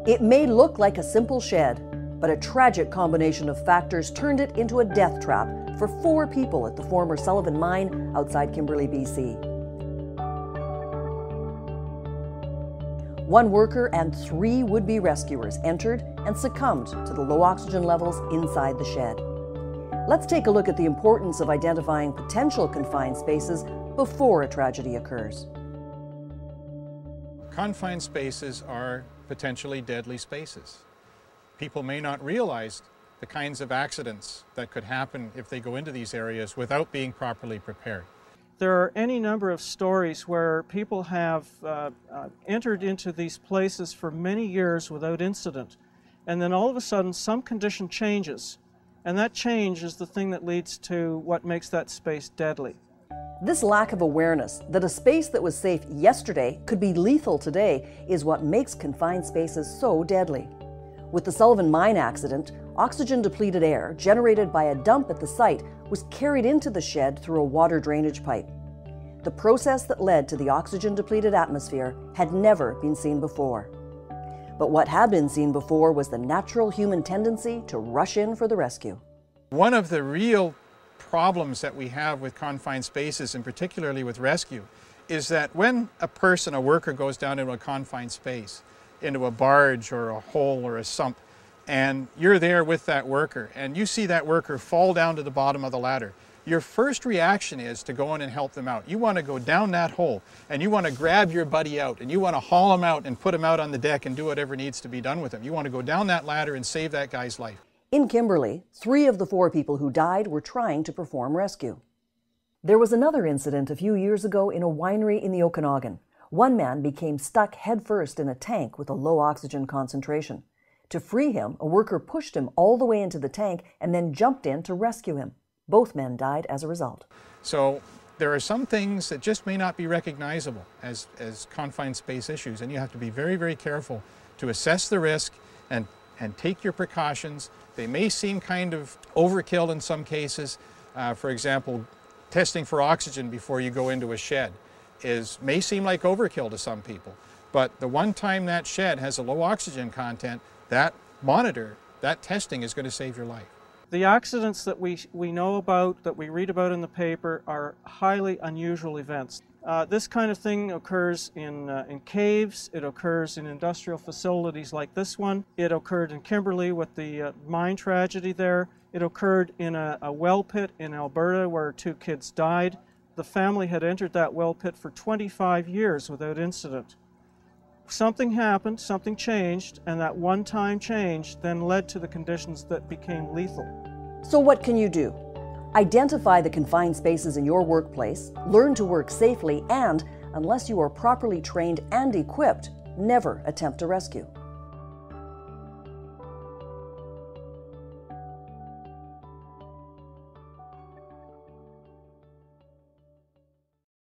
It may look like a simple shed, but a tragic combination of factors turned it into a death trap for 4 people at the former Sullivan mine outside Kimberley, BC. 1 worker and 3 would-be rescuers entered and succumbed to the low oxygen levels inside the shed. Let's take a look at the importance of identifying potential confined spaces before a tragedy occurs. Confined spaces are potentially deadly spaces. People may not realize the kinds of accidents that could happen if they go into these areas without being properly prepared. There are any number of stories where people have entered into these places for many years without incident, and then all of a sudden some condition changes, and that change is the thing that leads to what makes that space deadly. This lack of awareness that a space that was safe yesterday could be lethal today is what makes confined spaces so deadly. With the Sullivan mine accident, oxygen-depleted air generated by a dump at the site was carried into the shed through a water drainage pipe. The process that led to the oxygen-depleted atmosphere had never been seen before. But what had been seen before was the natural human tendency to rush in for the rescue. One of the real problems that we have with confined spaces, and particularly with rescue, is that when a worker goes down into a confined space, into a barge or a hole or a sump, and you're there with that worker, and you see that worker fall down to the bottom of the ladder, your first reaction is to go in and help them out. You want to go down that hole, and you want to grab your buddy out, and you want to haul him out and put him out on the deck and do whatever needs to be done with him. You want to go down that ladder and save that guy's life. In Kimberley, 3 of the 4 people who died were trying to perform rescue. There was another incident a few years ago in a winery in the Okanagan. One man became stuck headfirst in a tank with a low oxygen concentration. To free him, a worker pushed him all the way into the tank and then jumped in to rescue him. Both men died as a result. So there are some things that just may not be recognizable as confined space issues, and you have to be very, very careful to assess the risk and take your precautions. They may seem kind of overkill in some cases. For example, testing for oxygen before you go into a shed may seem like overkill to some people. But the one time that shed has a low oxygen content, that monitor, that testing is going to save your life. The accidents that we know about, that we read about in the paper, are highly unusual events. This kind of thing occurs in caves, it occurs in industrial facilities like this one, it occurred in Kimberley with the mine tragedy there, it occurred in a well pit in Alberta where 2 kids died. The family had entered that well pit for 25 years without incident. Something happened, something changed, and that one-time change then led to the conditions that became lethal. So what can you do? Identify the confined spaces in your workplace, learn to work safely, and, unless you are properly trained and equipped, never attempt to rescue.